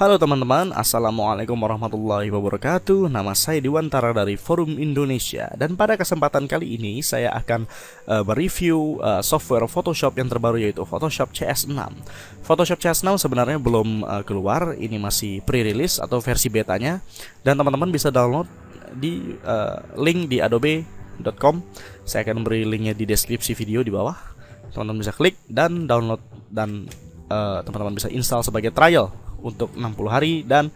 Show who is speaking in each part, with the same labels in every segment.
Speaker 1: Halo teman-teman, Assalamualaikum warahmatullahi wabarakatuh. Nama saya Diwantara dari Forum Indonesia. Dan pada kesempatan kali ini saya akan mereview software Photoshop yang terbaru, yaitu Photoshop CS6. Photoshop CS6 sebenarnya belum keluar, ini masih pre-release atau versi betanya. Dan teman-teman bisa download di link di adobe.com. Saya akan beri linknya di deskripsi video di bawah. Teman-teman bisa klik dan download, dan teman-teman bisa install sebagai trial untuk 60 hari. Dan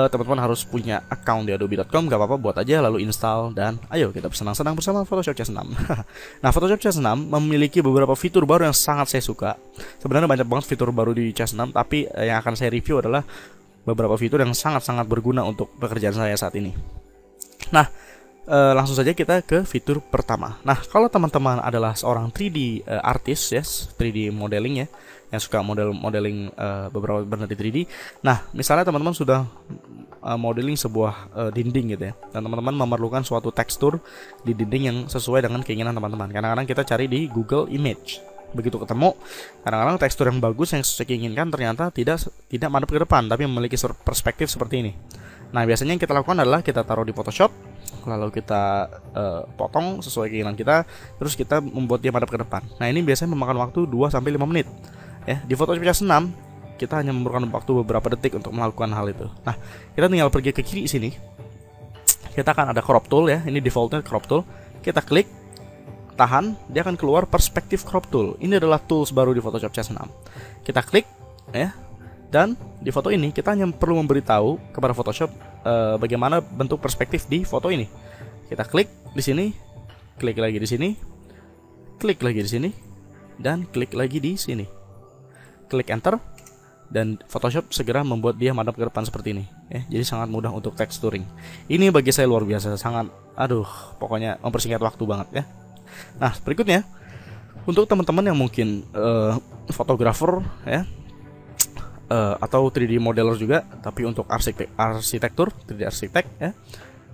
Speaker 1: teman-teman harus punya account di adobe.com, gak apa-apa, buat aja lalu install, dan ayo kita bersenang-senang bersama Photoshop CS6. Nah, Photoshop CS6 memiliki beberapa fitur baru yang sangat saya suka. Sebenarnya banyak banget fitur baru di CS6, tapi yang akan saya review adalah beberapa fitur yang sangat-sangat berguna untuk pekerjaan saya saat ini. Nah, langsung saja kita ke fitur pertama. Nah, kalau teman-teman adalah seorang 3D artist, yes, 3D modeling ya, yang suka modeling beberapa benda di 3D. Nah, misalnya teman-teman sudah modeling sebuah dinding gitu ya, dan teman-teman memerlukan suatu tekstur di dinding yang sesuai dengan keinginan teman-teman. Kadang-kadang kita cari di Google Image. Begitu ketemu, kadang-kadang tekstur yang bagus yang sesuai inginkan ternyata tidak madep ke depan, tapi memiliki perspektif seperti ini. Nah, biasanya yang kita lakukan adalah kita taruh di Photoshop, lalu kita potong sesuai keinginan kita, terus kita membuat dia madep ke depan. Nah, ini biasanya memakan waktu 2-5 menit. Ya, di Photoshop CS6 kita hanya memerlukan waktu beberapa detik untuk melakukan hal itu. Nah, kita tinggal pergi ke kiri sini. Kita akan ada crop tool ya, ini defaultnya crop tool. Kita klik, tahan, dia akan keluar perspektif crop tool. Ini adalah tools baru di Photoshop CS6. Kita klik ya, dan di foto ini kita hanya perlu memberitahu kepada Photoshop bagaimana bentuk perspektif di foto ini. Kita klik di sini, klik lagi di sini, klik lagi di sini, dan klik lagi di sini. Klik enter, dan Photoshop segera membuat dia madep ke depan seperti ini ya. Jadi sangat mudah untuk texturing. Ini bagi saya luar biasa, sangat pokoknya mempersingkat waktu banget ya. Nah, berikutnya untuk teman-teman yang mungkin fotografer ya, atau 3D modeler juga, tapi untuk arsitektur 3D arsitek ya,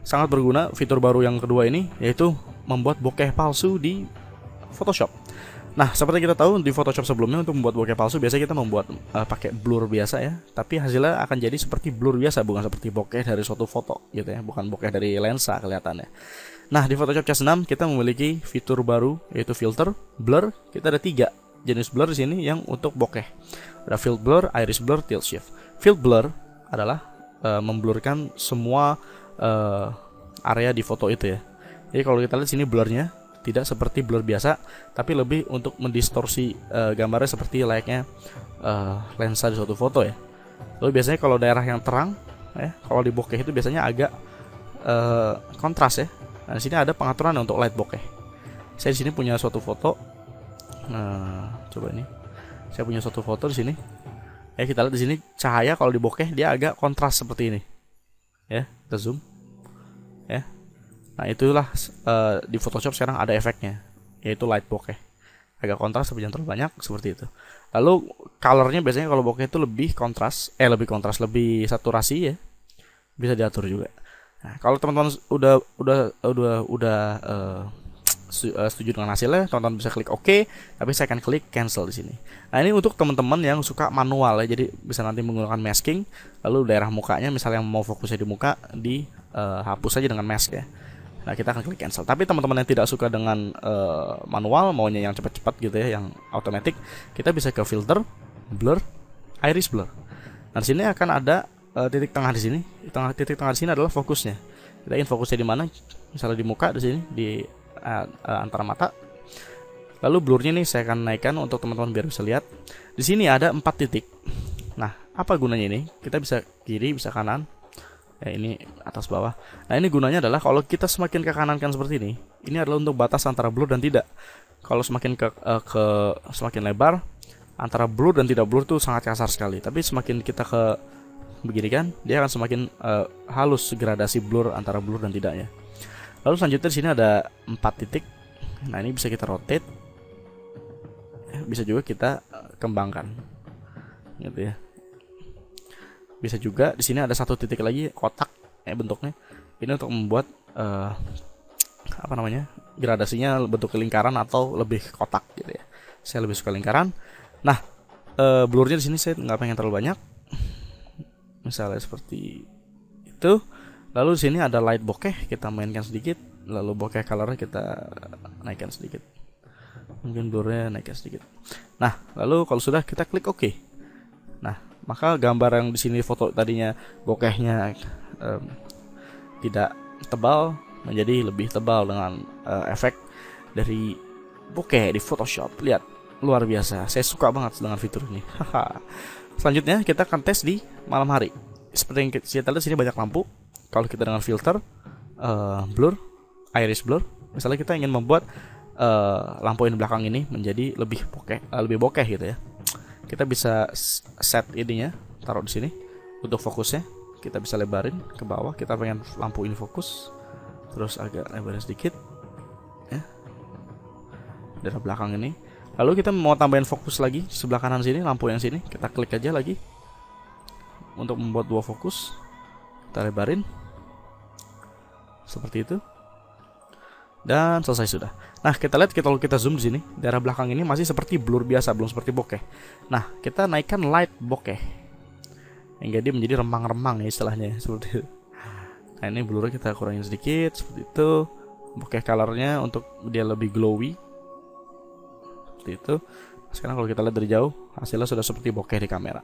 Speaker 1: sangat berguna fitur baru yang kedua ini, yaitu membuat bokeh palsu di Photoshop. Nah, seperti kita tahu di Photoshop sebelumnya, untuk membuat bokeh palsu biasanya kita membuat pakai blur biasa ya, tapi hasilnya akan jadi seperti blur biasa, bukan seperti bokeh dari suatu foto gitu ya, bukan bokeh dari lensa kelihatannya. Nah, di Photoshop CS6 kita memiliki fitur baru, yaitu filter, blur. Kita ada 3 jenis blur di sini yang untuk bokeh. Ada field blur, iris blur, tilt shift. Field blur adalah memblurkan semua area di foto itu ya. Jadi kalau kita lihat sini, blurnya tidak seperti blur biasa, tapi lebih untuk mendistorsi gambarnya seperti layaknya lensa di suatu foto ya. Lalu biasanya kalau daerah yang terang ya, kalau di bokeh itu biasanya agak kontras ya. Nah, di sini ada pengaturan untuk light bokeh. Saya di sini punya suatu foto. Nah, coba ini. Saya punya suatu foto di sini. Ya, kita lihat di sini cahaya kalau di bokeh dia agak kontras seperti ini. Ya, kita zoom. Ya. Nah, itulah di Photoshop sekarang ada efeknya, yaitu light bokeh. Agak kontras tapi jangan terlalu banyak, seperti itu. Lalu colornya biasanya kalau bokeh itu lebih lebih saturasi ya. Bisa diatur juga. Nah, kalau teman-teman udah setuju dengan hasilnya, teman-teman bisa klik OK, tapi saya akan klik cancel di sini. Nah, ini untuk teman-teman yang suka manual ya, jadi bisa nanti menggunakan masking, lalu daerah mukanya misalnya yang mau fokusnya di muka, hapus saja dengan mask ya. Nah, kita akan klik cancel. Tapi teman-teman yang tidak suka dengan manual, maunya yang cepat-cepat gitu ya, yang automatic, kita bisa ke filter, blur, iris blur. Nah, di sini akan ada titik tengah di sini. Titik tengah di sini adalah fokusnya. Kita ingin fokusnya di mana? Misalnya di muka di sini, di antara mata. Lalu blurnya nih saya akan naikkan untuk teman-teman biar bisa lihat. Di sini ada 4 titik. Nah, apa gunanya ini? Kita bisa kiri, bisa kanan. Ya, ini atas bawah. Nah, ini gunanya adalah kalau kita semakin ke kanan kan seperti ini adalah untuk batas antara blur dan tidak. Kalau semakin semakin lebar, antara blur dan tidak blur itu sangat kasar sekali. Tapi semakin kita ke begini kan, dia akan semakin halus gradasi blur antara blur dan tidaknya. Lalu selanjutnya di sini ada 4 titik. Nah, ini bisa kita rotate. Bisa juga kita kembangkan. Gitu ya. Bisa juga di sini ada 1 titik lagi kotak bentuknya. Ini untuk membuat gradasinya bentuk lingkaran atau lebih kotak gitu ya. Saya lebih suka lingkaran. Nah, blurnya di sini saya nggak pengen terlalu banyak. misalnya seperti itu. Lalu di sini ada light bokeh, kita mainkan sedikit. Lalu bokeh colornya kita naikkan sedikit, mungkin blurnya naikkan sedikit. Nah, lalu kalau sudah kita klik OK. Nah, maka gambar yang di sini foto tadinya bokehnya tidak tebal menjadi lebih tebal dengan efek dari bokeh di Photoshop. Lihat, luar biasa. Saya suka banget dengan fitur ini. Selanjutnya kita akan tes di malam hari. Seperti yang kita lihat sini banyak lampu. Kalau kita dengan filter blur, iris blur, misalnya kita ingin membuat lampu yang belakang ini menjadi lebih bokeh gitu ya. Kita bisa set ininya, taruh di sini untuk fokusnya. Kita bisa lebarin ke bawah. Kita pengen lampu ini fokus, terus agak lebarin sedikit ya, dari belakang ini. Lalu kita mau tambahin fokus lagi sebelah kanan sini, lampu yang sini. Kita klik aja lagi untuk membuat 2 fokus. Kita lebarin seperti itu. Dan selesai sudah. Nah, kita lihat kalau kita zoom di sini, daerah belakang ini masih seperti blur biasa, belum seperti bokeh. Nah, kita naikkan light bokeh hingga dia menjadi remang-remang ya istilahnya, seperti itu. Nah, ini blurnya kita kurangin sedikit seperti itu. Bokeh colornya untuk dia lebih glowy seperti itu. Sekarang kalau kita lihat dari jauh, hasilnya sudah seperti bokeh di kamera.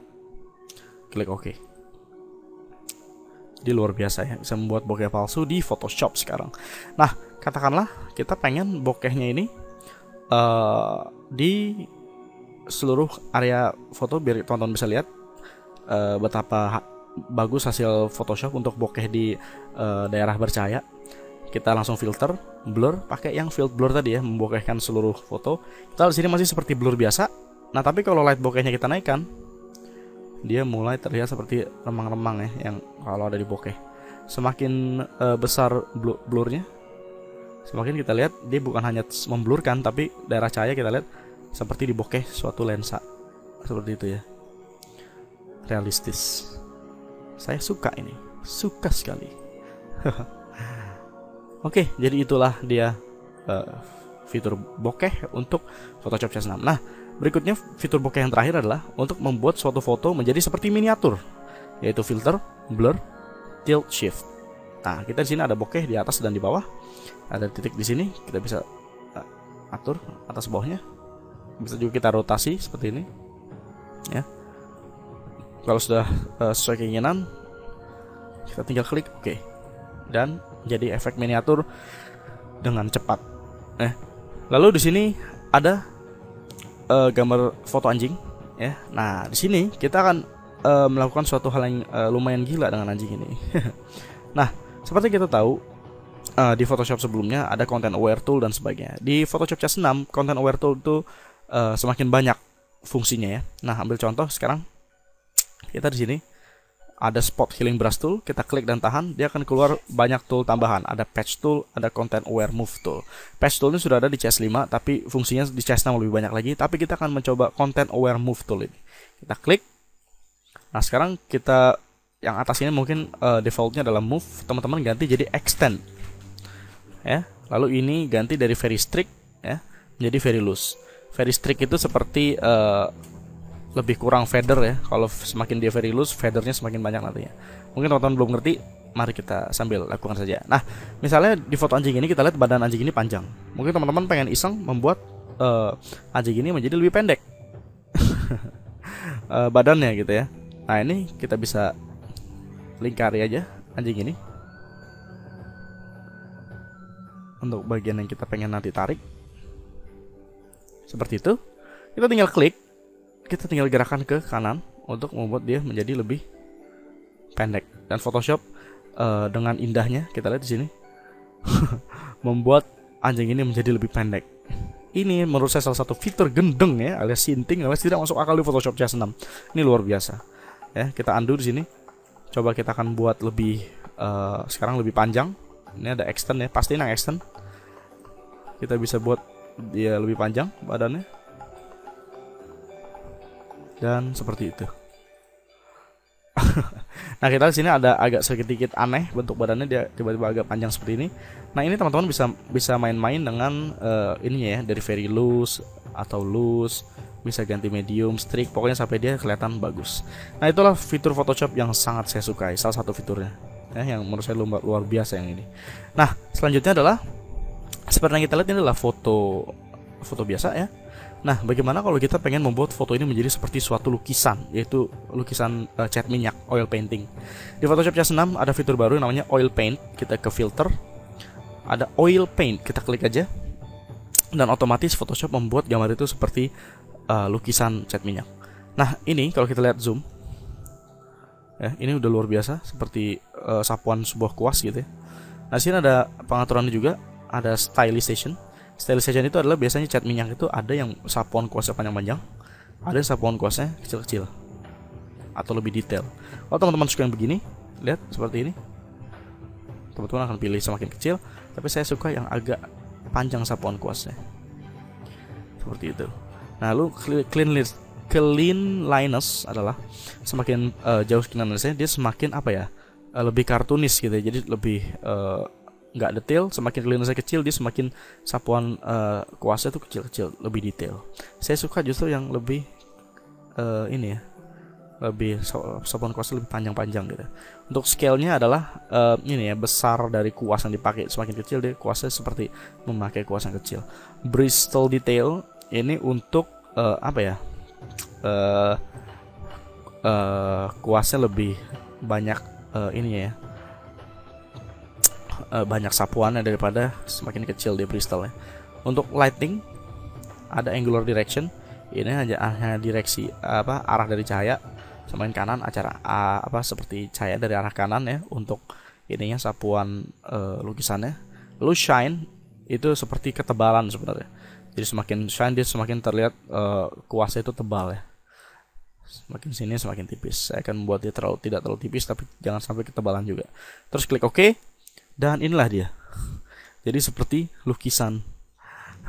Speaker 1: Klik OK. Jadi luar biasa ya, bisa membuat bokeh palsu di Photoshop sekarang. Nah, katakanlah kita pengen bokehnya ini di seluruh area foto biar teman-teman bisa lihat betapa bagus hasil Photoshop untuk bokeh di daerah bercahaya. Kita langsung filter, blur, pakai yang field blur tadi ya, membokehkan seluruh foto. Kita di sini masih seperti blur biasa. Nah, tapi kalau light bokehnya kita naikkan, dia mulai terlihat seperti remang-remang ya, yang kalau ada di bokeh. Semakin besar blurnya, semakin kita lihat dia bukan hanya memblurkan, tapi daerah cahaya kita lihat seperti di bokeh suatu lensa. Seperti itu ya. Realistis. Saya suka ini, suka sekali. Oke, jadi itulah dia fitur bokeh untuk Photoshop CS6. Nah, berikutnya fitur bokeh yang terakhir adalah untuk membuat suatu foto menjadi seperti miniatur, yaitu filter, blur, tilt, shift. Nah, kita di sini ada bokeh di atas dan di bawah. Ada titik di sini, kita bisa atur atas bawahnya. Bisa juga kita rotasi seperti ini. Ya. Kalau sudah sesuai keinginan, kita tinggal klik OK. Dan jadi efek miniatur dengan cepat. Lalu di sini ada gambar foto anjing ya. Nah, di sini kita akan melakukan suatu hal yang lumayan gila dengan anjing ini. Nah, seperti kita tahu di Photoshop sebelumnya ada content aware tool dan sebagainya. Di Photoshop CS6 content aware tool itu semakin banyak fungsinya ya. Nah, ambil contoh sekarang kita di sini ada spot healing brush tool, kita klik dan tahan, dia akan keluar banyak tool tambahan. Ada patch tool, ada content aware move tool. Patch tool ini sudah ada di CS5, tapi fungsinya di CS6 lebih banyak lagi. Tapi kita akan mencoba content aware move tool ini. Kita klik. Nah, sekarang kita yang atas ini mungkin defaultnya adalah move, teman-teman ganti jadi extend. Ya, lalu ini ganti dari very strict ya menjadi very loose. Very strict itu seperti lebih kurang feather ya. Kalau semakin dia very loose, feathernya semakin banyak nantinya. Mungkin teman-teman belum ngerti, mari kita sambil lakukan saja. Nah, misalnya di foto anjing ini kita lihat badan anjing ini panjang. Mungkin teman-teman pengen iseng membuat anjing ini menjadi lebih pendek badannya gitu ya. Nah, ini kita bisa lingkari aja anjing ini untuk bagian yang kita pengen nanti tarik. Seperti itu. Kita tinggal klik. Kita tinggal gerakan ke kanan untuk membuat dia menjadi lebih pendek. Dan Photoshop dengan indahnya kita lihat di sini membuat anjing ini menjadi lebih pendek. Ini menurut saya salah satu fitur gendeng ya, alias sinting, alias tidak masuk akal di Photoshop CS6. Ini luar biasa. Ya, kita undo di sini. Coba kita akan buat lebih sekarang lebih panjang. Ini ada extend ya, pasti yang extend. Kita bisa buat dia lebih panjang badannya. Dan seperti itu. Nah, kita di sini ada agak sedikit aneh bentuk badannya, dia tiba-tiba agak panjang seperti ini. Nah, ini teman-teman bisa main-main dengan ininya ya, dari very loose atau loose, bisa ganti medium, streak, pokoknya sampai dia kelihatan bagus. Nah, itulah fitur Photoshop yang sangat saya sukai, salah satu fiturnya yang menurut saya luar biasa yang ini. Nah, selanjutnya adalah seperti yang kita lihat, ini adalah foto biasa ya. Nah, bagaimana kalau kita pengen membuat foto ini menjadi seperti suatu lukisan, yaitu lukisan cat minyak, oil painting. Di Photoshop CS6 ada fitur baru yang namanya oil paint. Kita ke filter, ada oil paint, kita klik aja, dan otomatis Photoshop membuat gambar itu seperti lukisan cat minyak. Nah, ini kalau kita lihat zoom ya, ini udah luar biasa, seperti sapuan sebuah kuas gitu ya. Nah, sini ada pengaturannya juga, ada stylization. Stylization itu adalah biasanya cat minyak itu ada yang sapuan kuasnya panjang-panjang, ada yang sapuan kuasnya kecil-kecil atau lebih detail. Kalau teman-teman suka yang begini, lihat seperti ini, teman-teman akan pilih semakin kecil, tapi saya suka yang agak panjang sapuan kuasnya, seperti itu. Nah, lalu cleanliness adalah semakin jauh cleanlinessnya, dia semakin apa ya, lebih kartunis gitu ya. Jadi lebih nggak detail. Semakin cleanlinessnya kecil, dia semakin sapuan kuasnya tuh kecil-kecil, lebih detail. Saya suka justru yang lebih ini ya, lebih sapuan kuasnya lebih panjang-panjang gitu. Untuk scale-nya adalah ini ya, besar dari kuas yang dipakai. Semakin kecil dia kuasnya seperti memakai kuas yang kecil. Bristol detail ini untuk apa ya, kuasnya lebih banyak ini ya, banyak sapuannya daripada semakin kecil dia bristolnya. Untuk lighting ada angular direction, ini hanya direksi arah dari cahaya, semakin kanan seperti cahaya dari arah kanan ya untuk ininya sapuan lukisannya. Lalu shine itu seperti ketebalan sebenarnya. Jadi semakin shine dia semakin terlihat kuasnya itu tebal ya. Semakin sini semakin tipis. Saya akan membuat dia tidak terlalu tipis, tapi jangan sampai ketebalan juga. Terus klik OK, dan inilah dia. Jadi seperti lukisan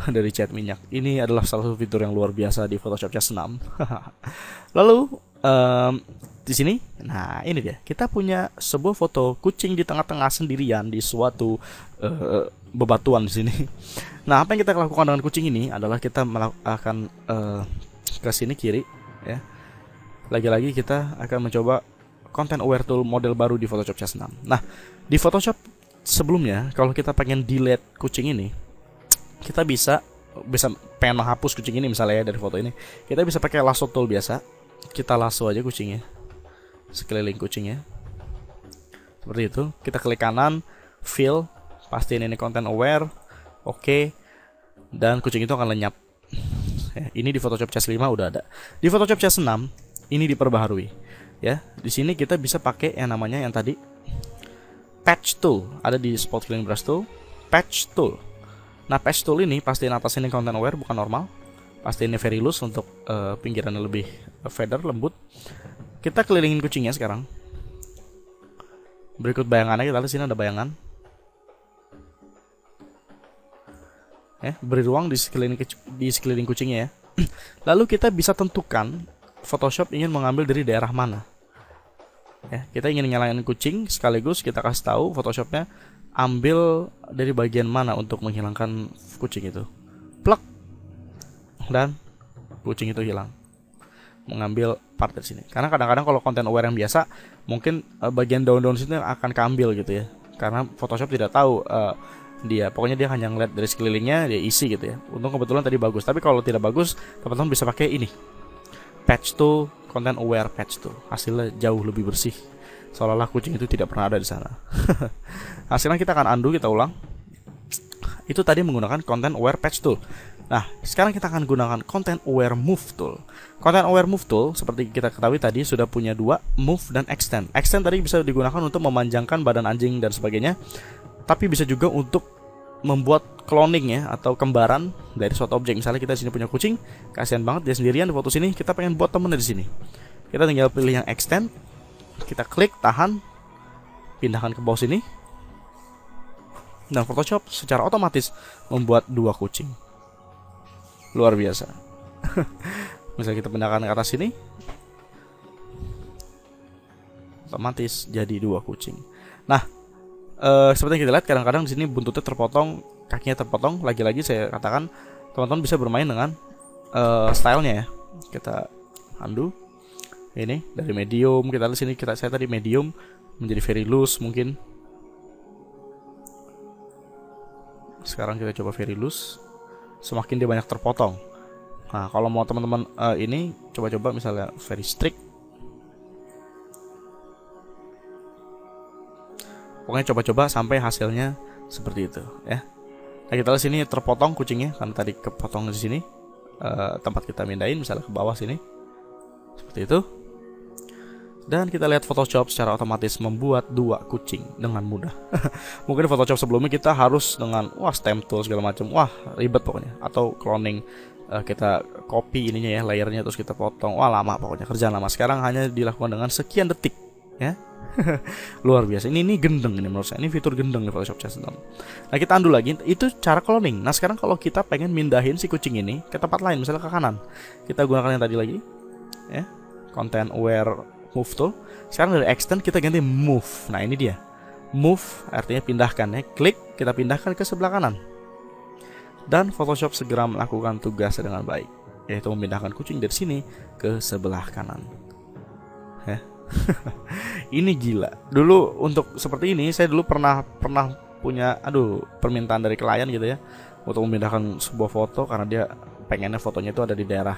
Speaker 1: dari cat minyak. Ini adalah salah satu fitur yang luar biasa di Photoshop CS6. Lalu di sini, nah ini dia. Kita punya sebuah foto kucing di tengah-tengah sendirian di suatu bebatuan di sini. Nah, apa yang kita lakukan dengan kucing ini adalah kita akan ke sini kiri ya. Lagi-lagi kita akan mencoba content aware tool model baru di Photoshop CS6. Nah, di Photoshop sebelumnya kalau kita pengen delete kucing ini, kita bisa pengen menghapus kucing ini misalnya ya dari foto ini, kita bisa pakai lasso tool biasa. Kita lasso aja kucingnya, sekeliling kucingnya seperti itu. Kita klik kanan, fill, pastiin ini content aware, oke, dan kucing itu akan lenyap. Ini di Photoshop CS5 udah ada. Di Photoshop CS6 ini diperbaharui ya. Di sini kita bisa pakai yang namanya yang tadi patch tool, ada di spot filling brush tool, patch tool. Nah, patch tool ini pastiin atas ini content aware bukan normal, pastiin ini very loose untuk pinggirannya lebih feather, lembut. Kita kelilingin kucingnya sekarang. Berikut bayangannya, kita lihat sini ada bayangan. Beri ruang di sekeliling kucingnya ya. Lalu kita bisa tentukan Photoshop ingin mengambil dari daerah mana. Ya, kita ingin nyalain kucing sekaligus kita kasih tahu Photoshopnya ambil dari bagian mana untuk menghilangkan kucing itu. Plak, dan kucing itu hilang. Mengambil part dari sini. Karena kadang-kadang kalau konten aware yang biasa, mungkin bagian daun-daun sini akan keambil gitu ya. Karena Photoshop tidak tahu dia, pokoknya dia hanya ngeliat dari sekelilingnya, dia isi gitu ya. Untung kebetulan tadi bagus. Tapi kalau tidak bagus, teman-teman bisa pakai ini, patch tool, content aware patch tool. Hasilnya jauh lebih bersih, seolah-olah kucing itu tidak pernah ada di sana. Hasilnya kita akan undo, kita ulang. Itu tadi menggunakan content aware patch tool. Nah, sekarang kita akan gunakan content aware move tool. Content aware move tool seperti kita ketahui tadi sudah punya dua, move dan extend. Extend tadi bisa digunakan untuk memanjangkan badan anjing dan sebagainya, tapi bisa juga untuk membuat cloning ya, atau kembaran dari suatu objek. Misalnya kita di sini punya kucing, kasihan banget dia sendirian di foto sini, kita pengen buat temennya di sini. Kita tinggal pilih yang extend, kita klik, tahan, pindahkan ke bawah sini. Nah, Photoshop secara otomatis membuat dua kucing. Luar biasa. Misalnya kita pindahkan ke atas sini, otomatis jadi dua kucing. Nah, seperti yang kita lihat, kadang-kadang di sini buntutnya terpotong, kakinya terpotong. Lagi-lagi saya katakan teman-teman bisa bermain dengan stylenya ya. Kita undo. Ini dari medium, kita lihat sini, saya tadi medium menjadi very loose mungkin. Sekarang kita coba very loose. Semakin dia banyak terpotong. Nah, kalau mau teman-teman ini coba-coba misalnya very strict. Pokoknya coba-coba sampai hasilnya seperti itu ya. Nah, kita lihat sini terpotong kucingnya karena tadi kepotong di sini. Tempat kita mindahin misalnya ke bawah sini. Seperti itu. Dan kita lihat Photoshop secara otomatis membuat 2 kucing dengan mudah. Mungkin Photoshop sebelumnya kita harus dengan stamp tool segala macam. Wah, ribet pokoknya. Atau cloning, kita copy ininya ya, layernya terus kita potong. Wah, lama pokoknya, kerjaan lama. Sekarang hanya dilakukan dengan sekian detik ya. Luar biasa. Ini gendeng ini menurut saya. Ini fitur gendeng di Photoshop CS6. Nah, kita undo lagi. Itu cara cloning. Nah, sekarang kalau kita pengen mindahin si kucing ini ke tempat lain, misalnya ke kanan, kita gunakan yang tadi lagi ya. Content aware move tool. Sekarang dari extend kita ganti move. Nah, ini dia. Move artinya pindahkan ya. Klik, kita pindahkan ke sebelah kanan. Dan Photoshop segera melakukan tugasnya dengan baik, yaitu memindahkan kucing dari sini ke sebelah kanan. Ya. Ini gila. Dulu untuk seperti ini saya dulu pernah punya permintaan dari klien gitu ya, untuk memindahkan sebuah foto karena dia pengennya fotonya itu ada di daerah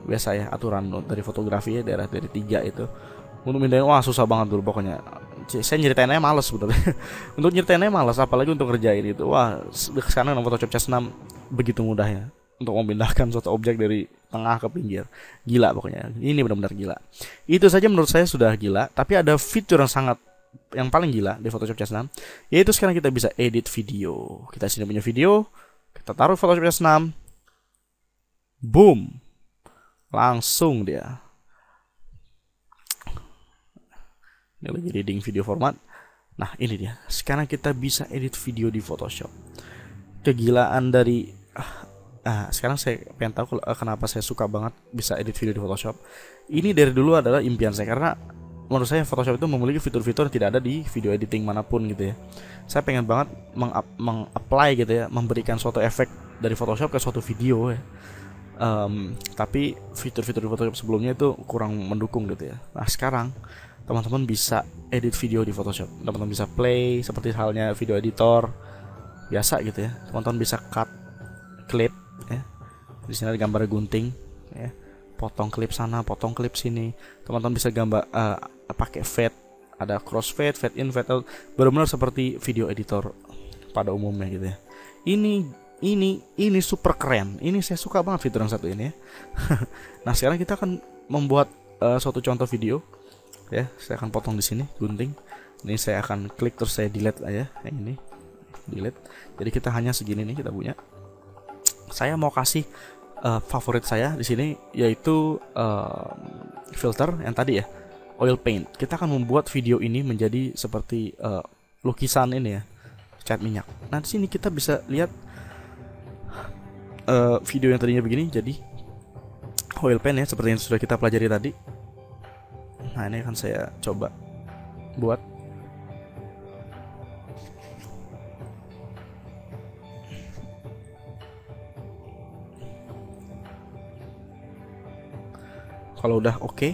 Speaker 1: biasa ya, aturan dari fotografi ya, daerah dari 3 itu. Untuk mindahin susah banget dulu pokoknya. Saya nyeritainnya males sebenarnya. Untuk nyeritainnya males, apalagi untuk ngerjain itu. Sekarang dengan Photoshop CS6 begitu mudahnya untuk memindahkan suatu objek dari tengah ke pinggir. Gila pokoknya. Ini benar-benar gila. Itu saja menurut saya sudah gila, tapi ada fitur yang paling gila di Photoshop CS6, yaitu sekarang kita bisa edit video. Kita sini punya video, kita taruh Photoshop CS6. Boom. Langsung dia. Ini lagi reading video format. Nah, ini dia. Sekarang kita bisa edit video di Photoshop. Kegilaan dari sekarang saya pengen tahu kenapa saya suka banget bisa edit video di Photoshop. Ini dari dulu adalah impian saya, karena menurut saya Photoshop itu memiliki fitur-fitur yang tidak ada di video editing manapun gitu ya. Saya pengen banget meng-apply gitu ya, memberikan suatu efek dari Photoshop ke suatu video ya. Tapi fitur-fitur di Photoshop sebelumnya itu kurang mendukung gitu ya. Nah, sekarang teman-teman bisa edit video di Photoshop. Teman-teman bisa play seperti halnya video editor biasa gitu ya. Teman-teman bisa cut clip ya. Di sini ada gambar gunting ya. Potong klip sana, potong klip sini. Teman-teman bisa gambar pakai fade, ada crossfade, fade in, fade out. Benar-benar seperti video editor pada umumnya gitu ya. Ini super keren. Ini saya suka banget fitur yang satu ini ya. Nah, sekarang kita akan membuat suatu contoh video ya. Saya akan potong di sini gunting. Ini saya akan klik terus saya delete aja yang ini. Delete. Jadi kita hanya segini nih kita punya. Saya mau kasih favorit saya di sini, yaitu filter yang tadi ya, oil paint. Kita akan membuat video ini menjadi seperti lukisan ini ya, cat minyak. Nah, di sini kita bisa lihat video yang tadinya begini jadi oil paint ya, seperti yang sudah kita pelajari tadi. Nah, ini akan saya coba buat. Kalau udah oke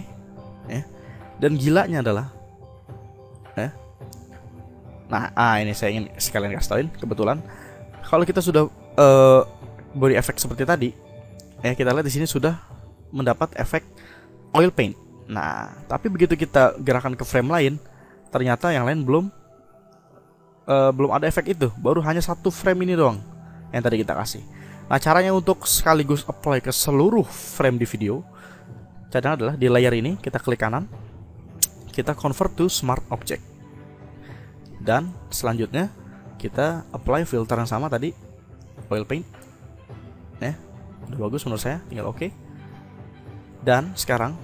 Speaker 1: ya. Dan gilanya adalah ya. Nah, ini saya ingin sekalian kasih tauin, kebetulan kalau kita sudah beri efek seperti tadi ya, kita lihat di sini sudah mendapat efek oil paint. Nah, tapi begitu kita gerakan ke frame lain, ternyata yang lain belum ada efek itu. Baru hanya satu frame ini doang yang tadi kita kasih. Nah, caranya untuk sekaligus apply ke seluruh frame di video, caranya adalah di layer ini kita klik kanan, kita convert to smart object, dan selanjutnya kita apply filter yang sama tadi, oil paint ya. Udah bagus menurut saya, tinggal oke. Dan sekarang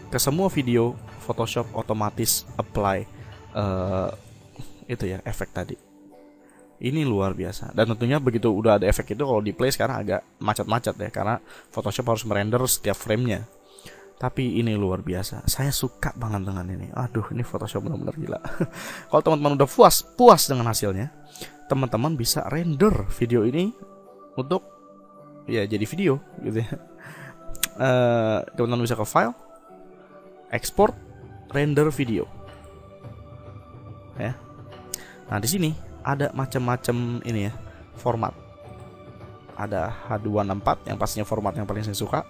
Speaker 1: ke semua video Photoshop otomatis apply itu ya, efek tadi. Ini luar biasa. Dan tentunya begitu udah ada efek itu, kalau di play sekarang agak macet-macet ya, karena Photoshop harus merender setiap framenya. Tapi ini luar biasa. Saya suka banget dengan ini. Aduh, ini Photoshop benar-benar gila. Kalau teman-teman udah puas dengan hasilnya, teman-teman bisa render video ini untuk ya jadi video gitu ya. teman-teman bisa ke file, export, render video. Ya. Nah, di sini ada macam-macam ini ya, format. Ada H264 yang pastinya format yang paling saya suka,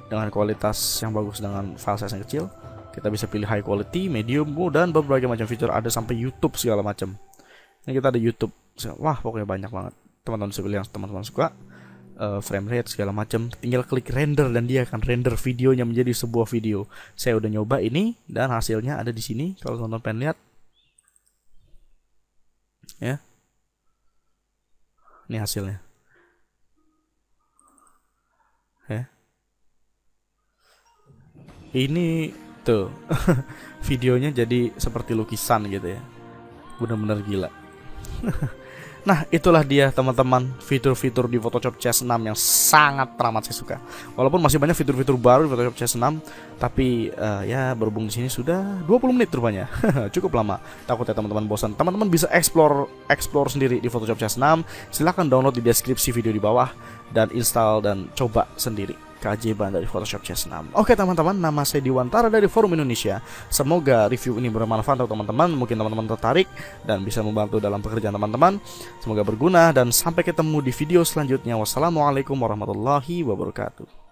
Speaker 1: dengan kualitas yang bagus dengan file size yang kecil. Kita bisa pilih high quality, medium, dan berbagai macam fitur, ada sampai YouTube segala macam. Ini kita ada YouTube. Wah, pokoknya banyak banget. Teman-teman bisa pilih yang teman-teman suka. Frame rate segala macam. Tinggal klik render dan dia akan render videonya menjadi sebuah video. Saya udah nyoba ini dan hasilnya ada di sini. Kalau teman-teman pengen lihat, ya, ini hasilnya. Ya. Ini tuh videonya jadi seperti lukisan gitu ya, bener-bener gila. Nah, itulah dia teman-teman, fitur-fitur di Photoshop CS6 yang sangat teramat saya suka. Walaupun masih banyak fitur-fitur baru di Photoshop CS6, tapi ya berhubung di sini sudah 20 menit rupanya. Cukup lama. Takutnya teman-teman bosan. Teman-teman bisa explore sendiri di Photoshop CS6. Silahkan download di deskripsi video di bawah dan install dan coba sendiri keajaiban dari Photoshop CS6. Oke teman-teman, nama saya Diwantara dari Forum Indonesia. Semoga review ini bermanfaat untuk teman-teman. Mungkin teman-teman tertarik dan bisa membantu dalam pekerjaan teman-teman. Semoga berguna dan sampai ketemu di video selanjutnya. Wassalamualaikum warahmatullahi wabarakatuh.